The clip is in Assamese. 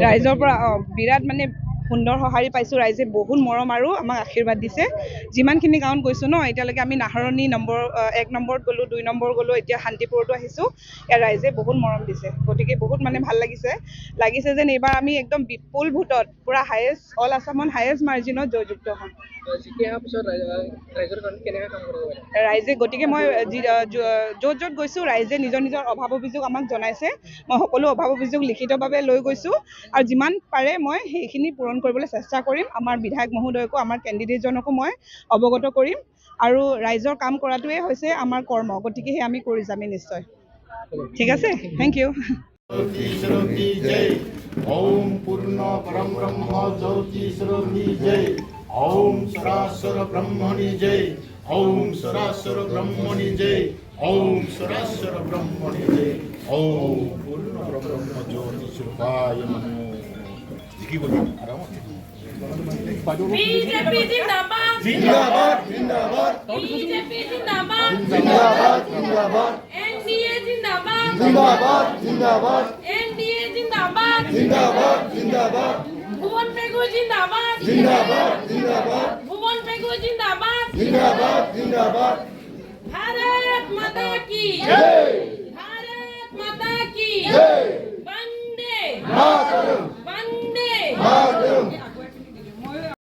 ৰাইজৰ পৰা বিৰাট মানে সুন্দৰ সঁহাৰি পাইছোঁ। ৰাইজে বহুত মৰম আৰু আমাক আশীৰ্বাদ দিছে। যিমানখিনি গাঁৱত গৈছোঁ ন, এতিয়ালৈকে আমি নাহৰণি নম্বৰ 1 নম্বৰত গ'লোঁ, 2 নম্বৰ গ'লোঁ, এতিয়া শান্তিপুৰতো আহিছোঁ। ইয়াৰ ৰাইজে বহুত মৰম দিছে, গতিকে বহুত মানে ভাল লাগিছে যেন এইবাৰ আমি একদম বিপুল ভোটত পুৰা হায়েষ্ট অল আছামত হায়েষ্ট মাৰ্জিনত জয়যুক্ত হ'ম। ৰাইজে গতিকে মই য'ত গৈছোঁ ৰাইজে নিজৰ নিজৰ অভাৱ অভিযোগ আমাক জনাইছে। মই সকলো অভাৱ অভিযোগ লিখিতভাৱে লৈ গৈছোঁ আৰু যিমান পাৰে মই সেইখিনি পূৰণ কৰিবলৈ চেষ্টা কৰিম। আমাৰ বিধায়ক মহোদয়কো আমাৰ কেণ্ডিডেটজনকো মই অৱগত কৰিম আৰু ৰাইজৰ কাম কৰাটোৱে হৈছে আমাৰ কৰ্ম, গতিকে সেই আমি কৰি যামেই নিশ্চয়। ঠিক আছে, থেংক ইউ। ओम पूर्ण परम ब्रह्म ज्योतिस्वरूपी जय। ओम सरासर ब्रह्मणि जय। ओम सरासर ब्रह्मणि जय। ओम सरासर ब्रह्मणि जय। ओम पूर्ण ब्रह्म ज्योतिस्वरूपाय नमो। बीजेपी जिंदाबाद जिंदाबाद जिंदाबाद बीजेपी जिंदाबाद जिंदाबाद जिंदाबाद एनडीए जिंदाबाद जिंदाबाद जिंदाबाद एनडीए जिंदाबाद जिंदाबाद जिंदाबाद भुवन पेगु जिंदाबाद जिंदाबाद जिंदाबाद भुवन पेगु जिंदाबाद जिंदाबाद जिंदाबाद भारत माता की जय।